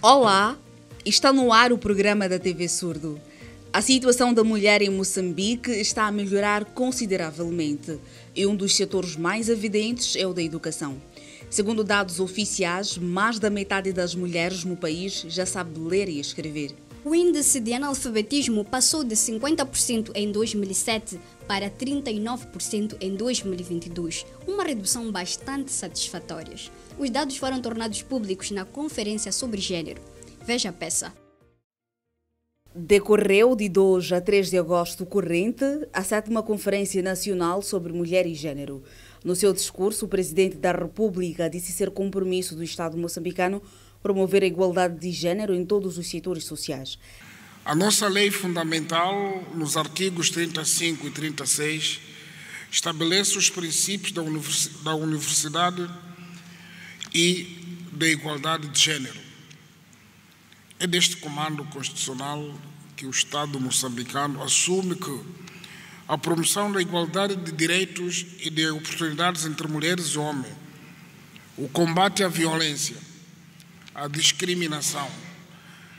Olá, está no ar o programa da TV Surdo. A situação da mulher em Moçambique está a melhorar consideravelmente e um dos setores mais evidentes é o da educação. Segundo dados oficiais, mais da metade das mulheres no país já sabe ler e escrever. O índice de analfabetismo passou de 50% em 2007 para 39% em 2022, uma redução bastante satisfatória. Os dados foram tornados públicos na Conferência sobre Gênero. Veja a peça. Decorreu de 2 a 3 de agosto corrente a 7ª Conferência Nacional sobre Mulher e Gênero. No seu discurso, o Presidente da República disse ser compromisso do Estado moçambicano promover a igualdade de gênero em todos os setores sociais. A nossa lei fundamental, nos artigos 35 e 36, estabelece os princípios da universidade e da igualdade de gênero. É deste comando constitucional que o Estado moçambicano assume que a promoção da igualdade de direitos e de oportunidades entre mulheres e homens, o combate à violência, a discriminação,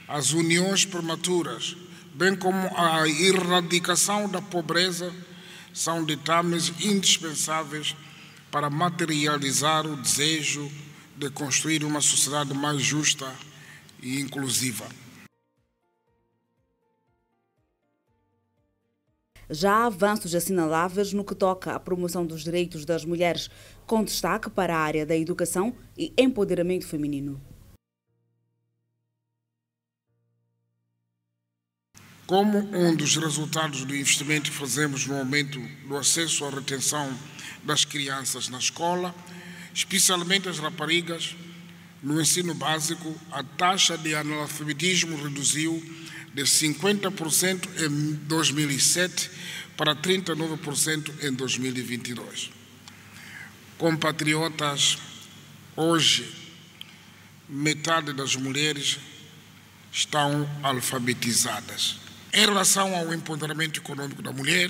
as uniões prematuras, bem como a erradicação da pobreza, são ditames indispensáveis para materializar o desejo de construir uma sociedade mais justa e inclusiva. Já há avanços assinaláveis no que toca à promoção dos direitos das mulheres, com destaque para a área da educação e empoderamento feminino. Como um dos resultados do investimento que fazemos no aumento do acesso à retenção das crianças na escola, especialmente as raparigas, no ensino básico, a taxa de analfabetismo reduziu de 50% em 2007 para 39% em 2022. Compatriotas, hoje, metade das mulheres estão alfabetizadas. Em relação ao empoderamento econômico da mulher,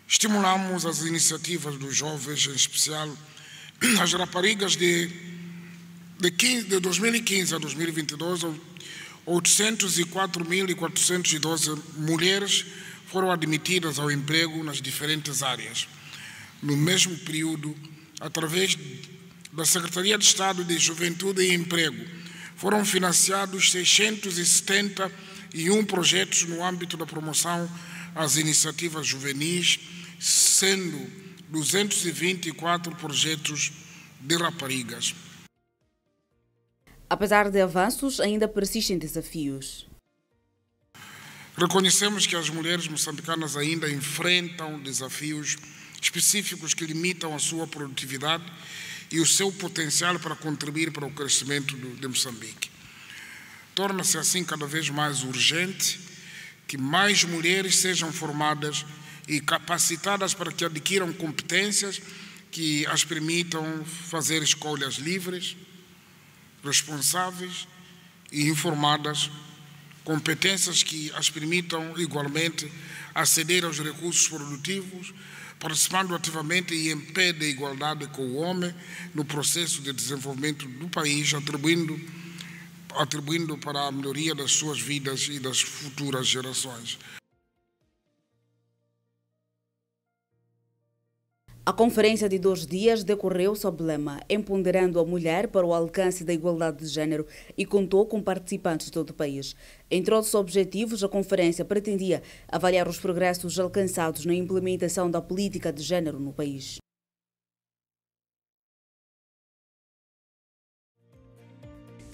estimulamos as iniciativas dos jovens, em especial as raparigas de 2015 a 2022, 804.412 mulheres foram admitidas ao emprego nas diferentes áreas. No mesmo período, através da Secretaria de Estado de Juventude e Emprego, foram financiados 671 projetos no âmbito da promoção às iniciativas juvenis, sendo 224 projetos de raparigas. Apesar de avanços, ainda persistem desafios. Reconhecemos que as mulheres moçambicanas ainda enfrentam desafios específicos que limitam a sua produtividade e o seu potencial para contribuir para o crescimento de Moçambique. Torna-se assim cada vez mais urgente que mais mulheres sejam formadas e capacitadas para que adquiram competências que as permitam fazer escolhas livres, responsáveis e informadas, competências que as permitam igualmente aceder aos recursos produtivos, participando ativamente e em pé de igualdade com o homem no processo de desenvolvimento do país, atribuindo para a melhoria das suas vidas e das futuras gerações. A conferência de 2 dias decorreu sob o lema Empoderando a Mulher para o Alcance da Igualdade de Gênero e contou com participantes de todo o país. Entre outros objetivos, a conferência pretendia avaliar os progressos alcançados na implementação da política de gênero no país. –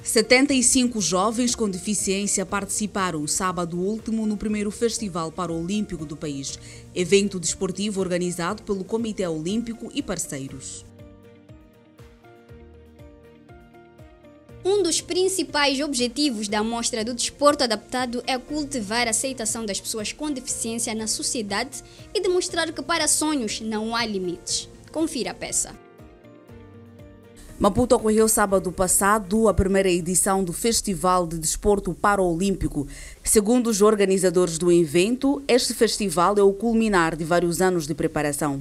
75 jovens com deficiência participaram sábado último no primeiro Festival Paralímpico do país, evento desportivo organizado pelo Comitê Olímpico e parceiros. Um dos principais objetivos da Mostra do Desporto Adaptado é cultivar a aceitação das pessoas com deficiência na sociedade e demonstrar que para sonhos não há limites. Confira a peça. Maputo ocorreu sábado passado a primeira edição do Festival de Desporto Paralímpico. Segundo os organizadores do evento, este festival é o culminar de vários anos de preparação.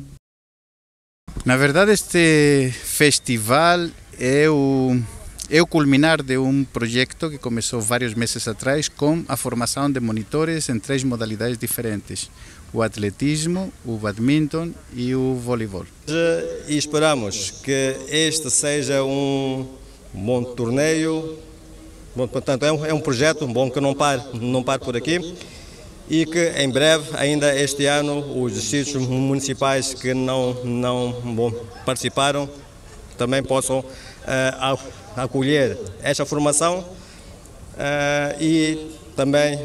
Na verdade, este festival é é o culminar de um projeto que começou vários meses atrás com a formação de monitores em 3 modalidades diferentes: o atletismo, o badminton e o voleibol. E esperamos que este seja um bom torneio. Bom, portanto, é um projeto bom que não pare por aqui e que em breve, ainda este ano, os distritos municipais que não participaram também possam acolher esta formação e também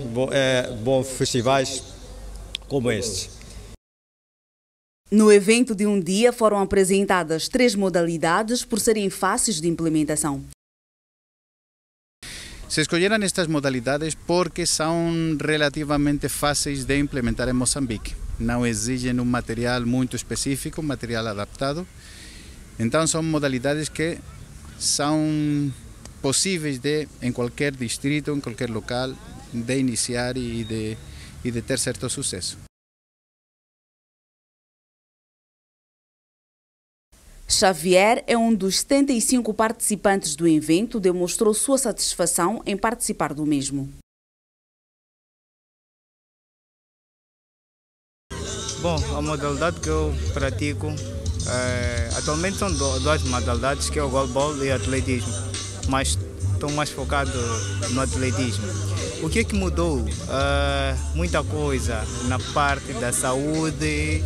bons festivais como estes. No evento de um dia foram apresentadas 3 modalidades por serem fáceis de implementação. Se escolheram estas modalidades porque são relativamente fáceis de implementar em Moçambique. Não exigem um material muito específico, um material adaptado. Então são modalidades que são possíveis de, em qualquer distrito, em qualquer local, de iniciar e de ter certo sucesso. Xavier é um dos 75 participantes do evento, demonstrou sua satisfação em participar do mesmo. Bom, a modalidade que eu pratico, atualmente são 2 modalidades, que é o goalball e o atletismo, mas estou mais focado no atletismo. O que é que mudou? Muita coisa na parte da saúde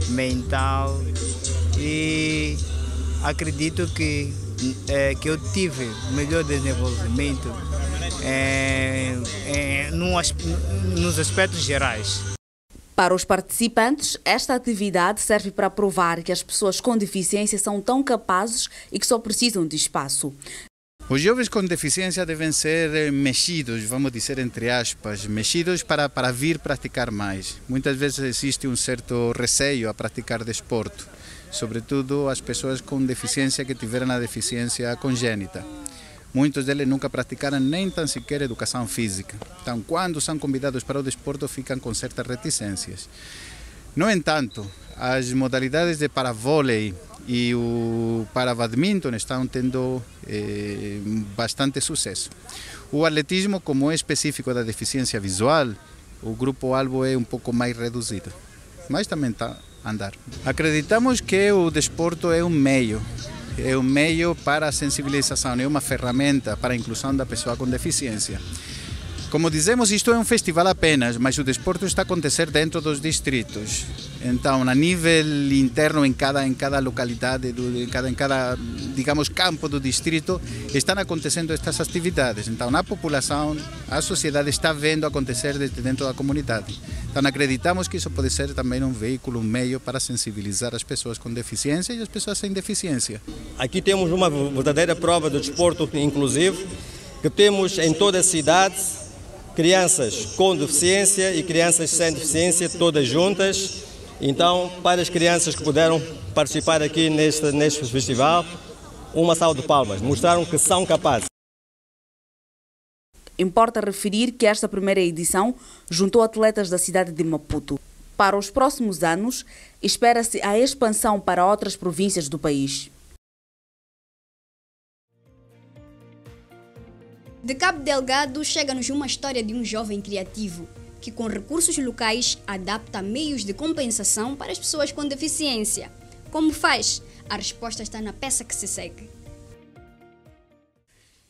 mental e acredito que eu tive melhor desenvolvimento nos aspectos gerais. Para os participantes, esta atividade serve para provar que as pessoas com deficiência são tão capazes e que só precisam de espaço. Os jovens com deficiência devem ser mexidos, vamos dizer entre aspas, mexidos para vir praticar mais. Muitas vezes existe um certo receio a praticar desporto, sobretudo as pessoas com deficiência que tiveram a deficiência congênita. Muitos deles nunca praticaram nem tão sequer educação física. Então, quando são convidados para o desporto, ficam com certas reticências. No entanto, as modalidades de para-vôlei e o para-badminton estão tendo bastante sucesso. O atletismo, como é específico da deficiência visual, o grupo-alvo é um pouco mais reduzido, mas também está a andar. Acreditamos que o desporto é um meio para a sensibilização, é uma ferramenta para a inclusão da pessoa com deficiência. Como dizemos, isto é um festival apenas, mas o desporto está a acontecer dentro dos distritos. Então, a nível interno, em cada localidade, em cada, digamos, campo do distrito, estão acontecendo estas atividades. Então, a população, a sociedade está vendo acontecer desde dentro da comunidade. Então, acreditamos que isso pode ser também um veículo, um meio para sensibilizar as pessoas com deficiência e as pessoas sem deficiência. Aqui temos uma verdadeira prova do desporto inclusivo, que temos em toda a cidade crianças com deficiência e crianças sem deficiência, todas juntas. Então, para as crianças que puderam participar aqui neste festival, uma salva de palmas, mostraram que são capazes. Importa referir que esta primeira edição juntou atletas da cidade de Maputo. Para os próximos anos, espera-se a expansão para outras províncias do país. De Cabo Delgado, chega-nos uma história de um jovem criativo que, com recursos locais, adapta meios de compensação para as pessoas com deficiência. Como faz? A resposta está na peça que se segue.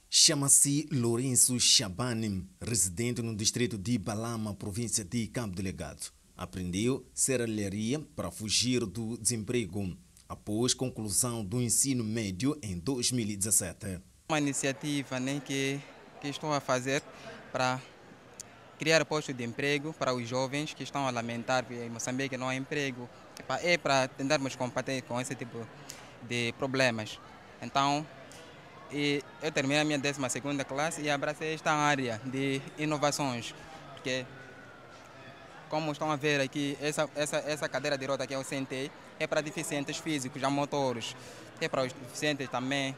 Chama-se Lourenço Chabanim, residente no distrito de Balama, província de Cabo Delgado. Aprendeu serralharia para fugir do desemprego, após conclusão do ensino médio em 2017. Uma iniciativa que estou a fazer para criar postos de emprego para os jovens que estão a lamentar que em Moçambique não há emprego. É para tentarmos combater com esse tipo de problemas. Então, eu terminei a minha 12ª classe e abracei esta área de inovações, porque, como estão a ver aqui, essa cadeira de roda que eu sentei é para deficientes físicos, já motores, é para os deficientes também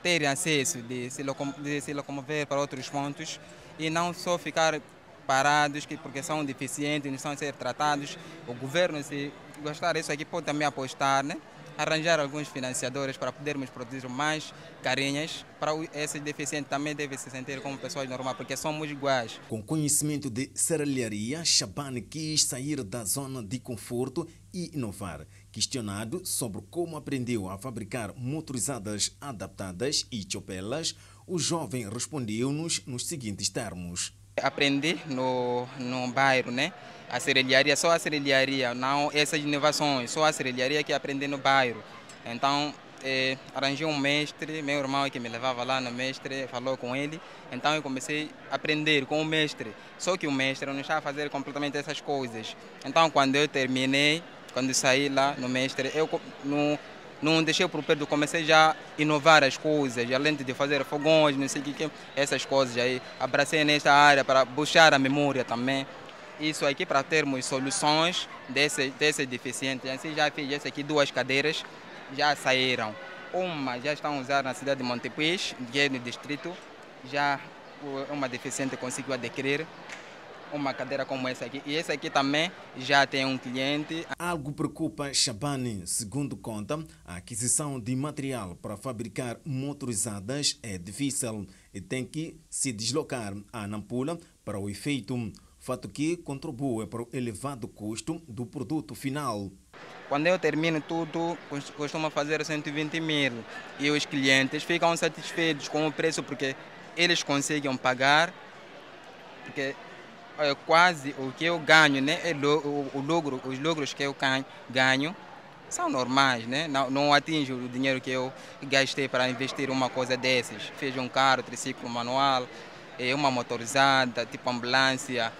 terem acesso de se locomover para outros pontos e não só ficar parados porque são deficientes, não estão a ser tratados. O governo, se gostar disso aqui, pode também apostar, né, arranjar alguns financiadores para podermos produzir mais carinhas, para esses deficientes também devem se sentir como pessoas normais, porque somos iguais. Com conhecimento de serralharia, Shabani quis sair da zona de conforto e inovar. Questionado sobre como aprendeu a fabricar motorizadas adaptadas e chopelas, o jovem respondeu-nos nos seguintes termos. Aprendi no bairro, né? A serralharia, só a serralharia, não essas inovações, só a serralharia que aprendi no bairro. Então, arranjei um mestre, meu irmão que me levava lá no mestre, falou com ele. Então eu comecei a aprender com o mestre. Só que o mestre não estava a fazer completamente essas coisas. Então quando eu terminei, quando saí lá no mestre, eu não deixei por perto, comecei já a inovar as coisas, além de fazer fogões, não sei o que, essas coisas aí. Abracei nesta área para buscar a memória também. Isso aqui para termos soluções desse deficiente. Assim já fiz essa aqui, 2 cadeiras já saíram. Uma já estão a usar na cidade de Montepuez, que é no distrito. Já uma deficiente conseguiu adquirir uma cadeira como essa aqui. E essa aqui também já tem um cliente. Algo preocupa Shabani. Segundo conta, a aquisição de material para fabricar motorizadas é difícil e tem que se deslocar a Nampula para o efeito, fato que contribui para o elevado custo do produto final. Quando eu termino tudo, costumo fazer 120 mil e os clientes ficam satisfeitos com o preço porque eles conseguem pagar, porque quase o que eu ganho, né, os lucros que eu ganho são normais, né? Não atinge o dinheiro que eu gastei para investir uma coisa dessas. Fiz um carro, triciclo manual, uma motorizada, tipo ambulância,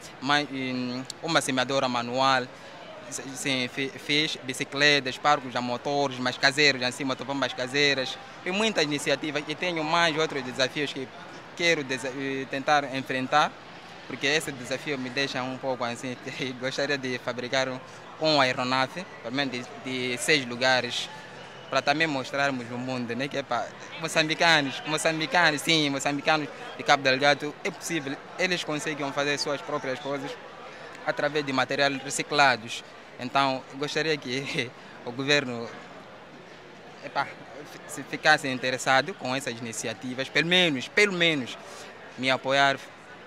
uma semeadora manual. Sim, fiz bicicletas, parques a motores, mais caseiros, assim, motobombas caseiras e muitas iniciativas. E tenho mais outros desafios que quero tentar enfrentar, porque esse desafio me deixa um pouco assim. Gostaria de fabricar uma aeronave, pelo menos de 6 lugares, para também mostrarmos no mundo, né, que é para moçambicanos, sim, moçambicanos de Cabo Delgado, é possível, eles conseguem fazer suas próprias coisas através de materiais reciclados. Então, gostaria que o governo se ficasse interessado com essas iniciativas, pelo menos me apoiar,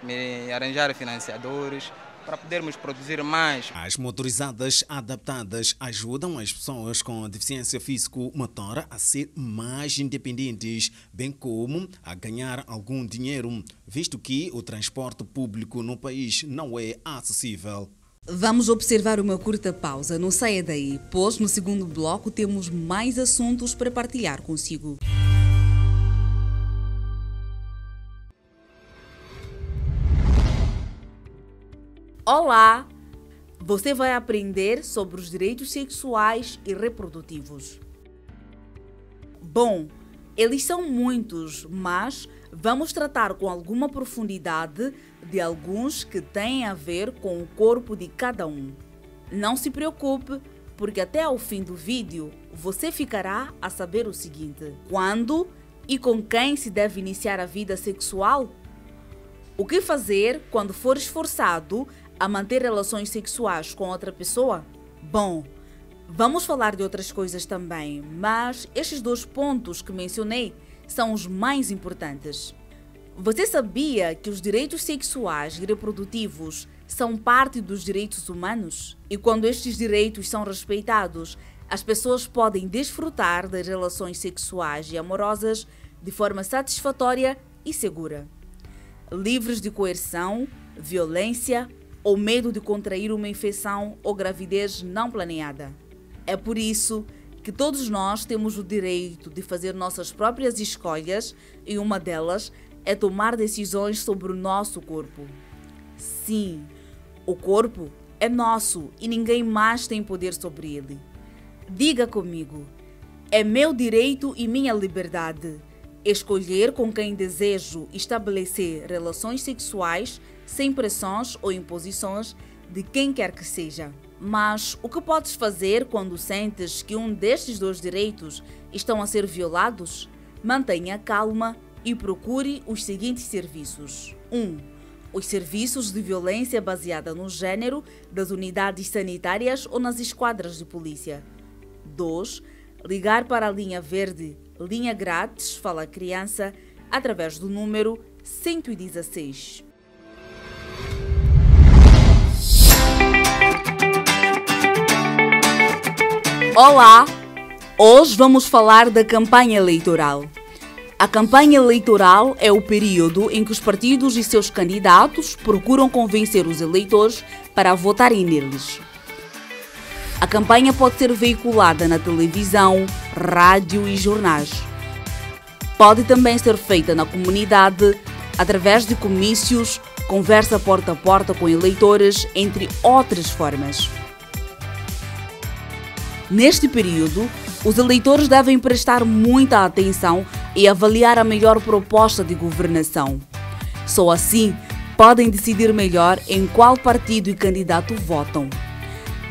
me arranjar financiadores para podermos produzir mais. As motorizadas adaptadas ajudam as pessoas com deficiência físico-motora a ser mais independentes, bem como a ganhar algum dinheiro, visto que o transporte público no país não é acessível. Vamos observar uma curta pausa, não saia daí, pois no segundo bloco temos mais assuntos para partilhar consigo. Olá! Você vai aprender sobre os direitos sexuais e reprodutivos. Bom, eles são muitos, mas vamos tratar com alguma profundidade de alguns que têm a ver com o corpo de cada um. Não se preocupe, porque até ao fim do vídeo você ficará a saber o seguinte: quando e com quem se deve iniciar a vida sexual? O que fazer quando for esforçado a manter relações sexuais com outra pessoa? Bom, vamos falar de outras coisas também, mas estes 2 pontos que mencionei são os mais importantes. Você sabia que os direitos sexuais e reprodutivos são parte dos direitos humanos? E quando estes direitos são respeitados, as pessoas podem desfrutar das relações sexuais e amorosas de forma satisfatória e segura, livres de coerção, violência ou medo de contrair uma infecção ou gravidez não planeada. É por isso que todos nós temos o direito de fazer nossas próprias escolhas e uma delas é tomar decisões sobre o nosso corpo. Sim, o corpo é nosso e ninguém mais tem poder sobre ele. Diga comigo: é meu direito e minha liberdade escolher com quem desejo estabelecer relações sexuais sem pressões ou imposições de quem quer que seja. Mas o que podes fazer quando sentes que um destes 2 direitos estão a ser violados? Mantenha calma e procure os seguintes serviços. 1. Os serviços de violência baseada no gênero das unidades sanitárias ou nas esquadras de polícia. 2. ligar para a linha verde, linha grátis Fala Criança, através do número 116. Olá! Hoje vamos falar da campanha eleitoral. A campanha eleitoral é o período em que os partidos e seus candidatos procuram convencer os eleitores para votarem neles. A campanha pode ser veiculada na televisão, rádio e jornais. Pode também ser feita na comunidade, através de comícios, conversa porta a porta com eleitores, entre outras formas. Neste período, os eleitores devem prestar muita atenção e avaliar a melhor proposta de governação. Só assim, podem decidir melhor em qual partido e candidato votam.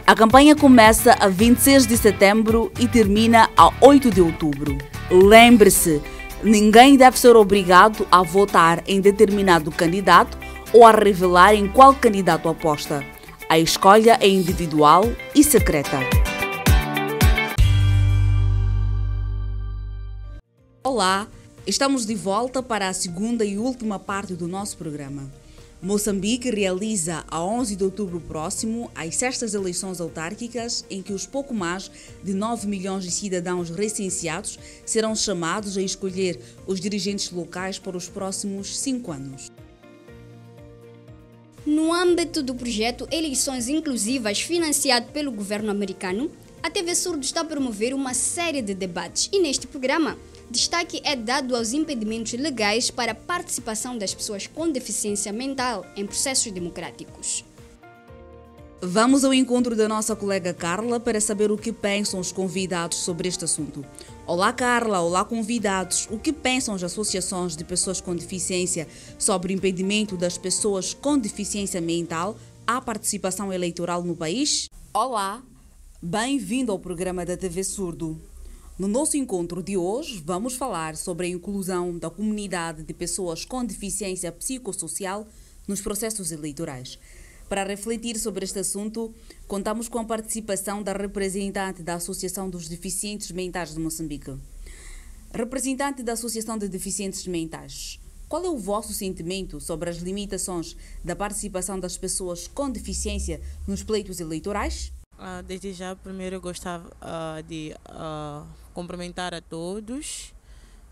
A campanha começa a 26 de setembro e termina a 8 de outubro. Lembre-se, ninguém deve ser obrigado a votar em determinado candidato ou a revelar em qual candidato aposta. A escolha é individual e secreta. Olá, estamos de volta para a segunda e última parte do nosso programa. Moçambique realiza a 11 de outubro próximo as sextas eleições autárquicas, em que os pouco mais de 9 milhões de cidadãos recenseados serão chamados a escolher os dirigentes locais para os próximos 5 anos. No âmbito do projeto Eleições Inclusivas, financiado pelo governo americano, a TV Surdo está a promover uma série de debates e neste programa, destaque é dado aos impedimentos legais para a participação das pessoas com deficiência mental em processos democráticos. Vamos ao encontro da nossa colega Carla para saber o que pensam os convidados sobre este assunto. Olá Carla, olá convidados. O que pensam as associações de pessoas com deficiência sobre o impedimento das pessoas com deficiência mental à participação eleitoral no país? Olá, bem-vindo ao programa da TV Surdo. No nosso encontro de hoje, vamos falar sobre a inclusão da comunidade de pessoas com deficiência psicossocial nos processos eleitorais. Para refletir sobre este assunto, contamos com a participação da representante da Associação dos Deficientes Mentais de Moçambique. Representante da Associação de Deficientes Mentais, qual é o vosso sentimento sobre as limitações da participação das pessoas com deficiência nos pleitos eleitorais? Desde já, primeiro eu gostava de cumprimentar a todos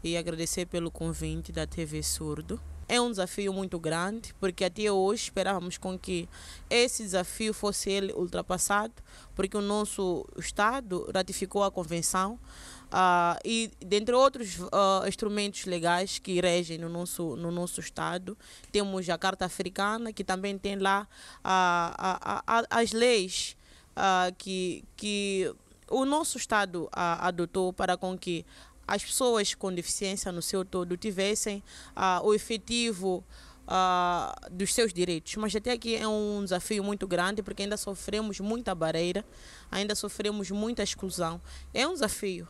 e agradecer pelo convite da TV Surdo. É um desafio muito grande, porque até hoje esperávamos com que esse desafio fosse ele ultrapassado, porque o nosso Estado ratificou a Convenção e, dentre outros instrumentos legais que regem no nosso Estado, temos a Carta Africana, que também tem lá as leis que o nosso Estado adotou para com que as pessoas com deficiência no seu todo tivessem o efetivo dos seus direitos. Mas até aqui é um desafio muito grande, porque ainda sofremos muita barreira, ainda sofremos muita exclusão. É um desafio.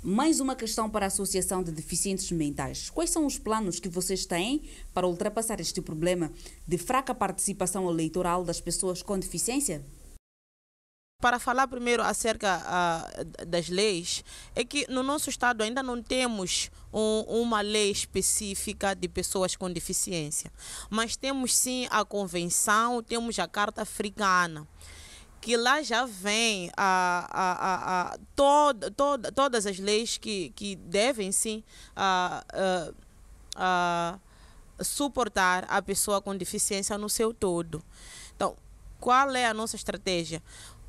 Mais uma questão para a Associação de Deficientes Mentais. Quais são os planos que vocês têm para ultrapassar este problema de fraca participação eleitoral das pessoas com deficiência? Para falar primeiro acerca das leis, é que no nosso Estado ainda não temos uma lei específica de pessoas com deficiência, mas temos sim a Convenção, temos a Carta Africana, que lá já vem todas as leis que devem sim suportar a pessoa com deficiência no seu todo. Então, qual é a nossa estratégia?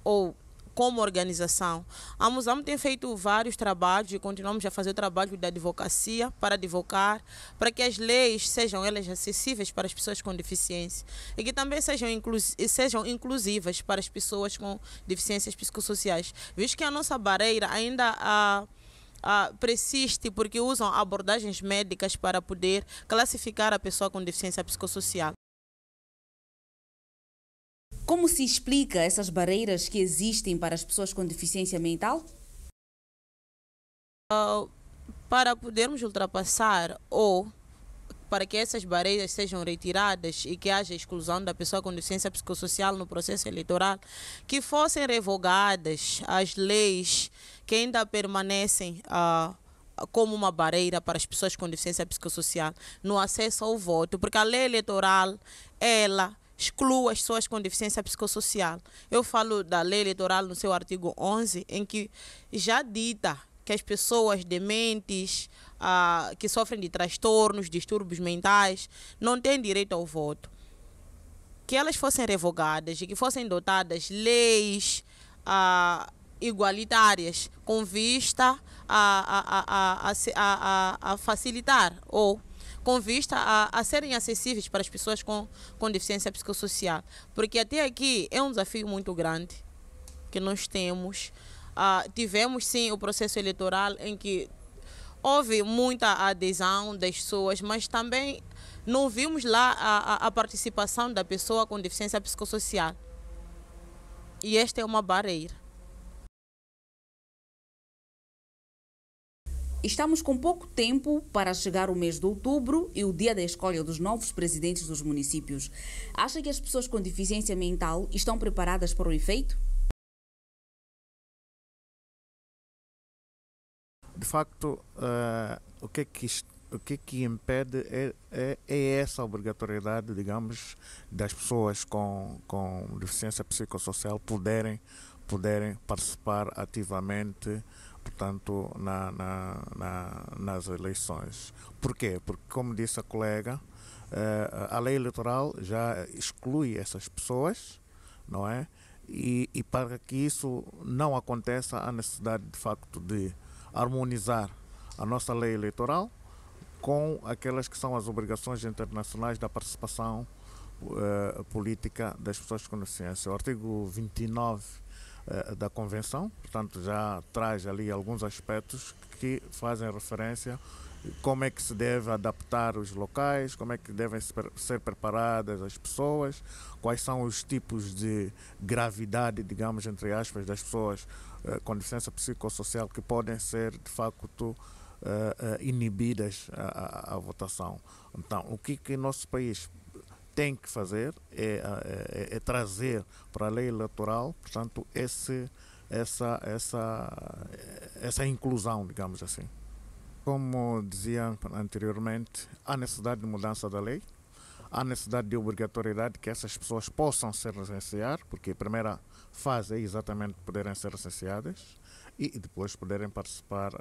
Ou como organização, a Musam tem feito vários trabalhos e continuamos a fazer o trabalho da advocacia para advocar para que as leis sejam elas acessíveis para as pessoas com deficiência e que também sejam inclusivas para as pessoas com deficiências psicossociais, visto que a nossa barreira ainda persiste porque usam abordagens médicas para poder classificar a pessoa com deficiência psicossocial. Como se explica essas barreiras que existem para as pessoas com deficiência mental? Para podermos ultrapassar ou para que essas barreiras sejam retiradas e que haja exclusão da pessoa com deficiência psicossocial no processo eleitoral, que fossem revogadas as leis que ainda permanecem como uma barreira para as pessoas com deficiência psicossocial no acesso ao voto, porque a lei eleitoral, ela exclui as pessoas com deficiência psicossocial. Eu falo da lei eleitoral no seu artigo 11, em que já dita que as pessoas dementes, que sofrem de transtornos, distúrbios mentais, não têm direito ao voto. Que elas fossem revogadas e que fossem dotadas leis igualitárias com vista a facilitar ou com vista a serem acessíveis para as pessoas com deficiência psicossocial. Porque até aqui é um desafio muito grande que nós temos. Tivemos sim o processo eleitoral em que houve muita adesão das pessoas, mas também não vimos lá a participação da pessoa com deficiência psicossocial. E esta é uma barreira. Estamos com pouco tempo para chegar o mês de outubro e o dia da escolha dos novos presidentes dos municípios. Acha que as pessoas com deficiência mental estão preparadas para o efeito? De facto, o que impede é essa obrigatoriedade, digamos, das pessoas com deficiência psicossocial poderem participar ativamente, portanto, nas eleições. Por quê? Porque, como disse a colega, a lei eleitoral já exclui essas pessoas, não é? E para que isso não aconteça, há necessidade, de facto, de harmonizar a nossa lei eleitoral com aquelas que são as obrigações internacionais da participação política das pessoas com deficiência. O artigo 29 da Convenção, portanto, já traz ali alguns aspectos que fazem referência como é que se deve adaptar os locais, como é que devem ser preparadas as pessoas, quais são os tipos de gravidade, digamos, entre aspas, das pessoas com deficiência psicossocial que podem ser, de facto, inibidas à votação. Então, o que nosso país tem que fazer é trazer para a lei eleitoral, portanto, essa inclusão, digamos assim. Como dizia anteriormente, há necessidade de mudança da lei, há necessidade de obrigatoriedade que essas pessoas possam se recensear, porque a primeira fase é exatamente poderem ser recenseadas e depois poderem participar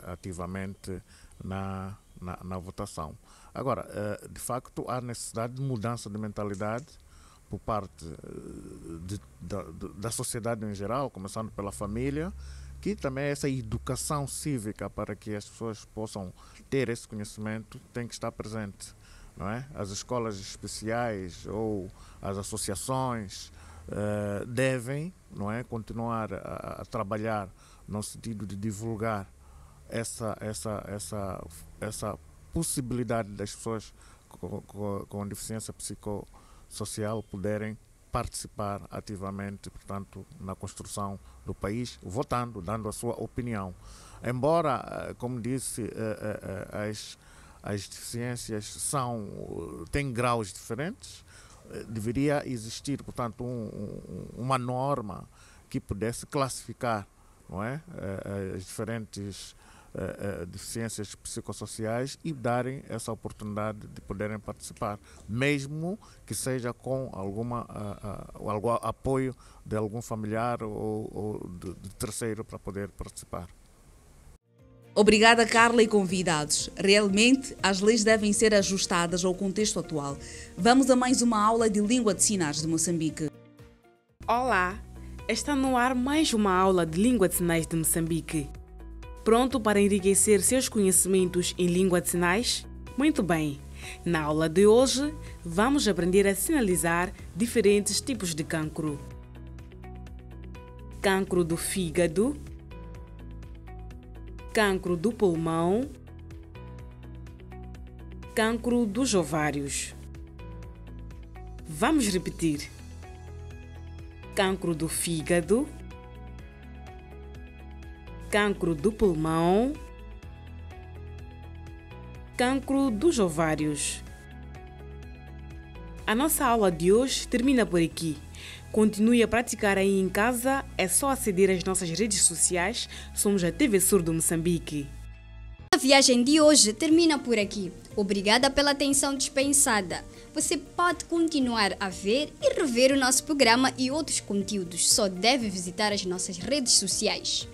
ativamente na votação. Agora, de facto, há necessidade de mudança de mentalidade por parte da sociedade em geral, começando pela família, que também essa educação cívica para que as pessoas possam ter esse conhecimento tem que estar presente, não é? As escolas especiais ou as associações devem, não é, continuar a trabalhar no sentido de divulgar essa possibilidade das pessoas com deficiência psicossocial poderem participar ativamente, portanto, na construção do país, votando, dando a sua opinião. Embora, como disse, as deficiências têm graus diferentes, deveria existir, portanto, uma norma que pudesse classificar, não é, as diferentes deficiências psicossociais e darem essa oportunidade de poderem participar, mesmo que seja com algum apoio de algum familiar ou de terceiro para poder participar. Obrigada, Carla e convidados. Realmente, as leis devem ser ajustadas ao contexto atual. Vamos a mais uma aula de língua de sinais de Moçambique. Olá, está no ar mais uma aula de língua de sinais de Moçambique. Pronto para enriquecer seus conhecimentos em língua de sinais? Muito bem! Na aula de hoje, vamos aprender a sinalizar diferentes tipos de cancro. Cancro do fígado, cancro do pulmão, cancro dos ovários. Vamos repetir. Cancro do fígado, cancro do pulmão, cancro dos ovários. A nossa aula de hoje termina por aqui. Continue a praticar aí em casa, é só aceder às nossas redes sociais, somos a TV Surdo Moçambique. A viagem de hoje termina por aqui. Obrigada pela atenção dispensada. Você pode continuar a ver e rever o nosso programa e outros conteúdos. Só deve visitar as nossas redes sociais.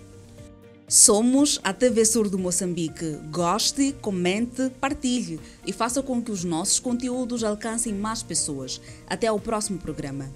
Somos a TV Surdo Moçambique. Goste, comente, partilhe e faça com que os nossos conteúdos alcancem mais pessoas. Até ao próximo programa.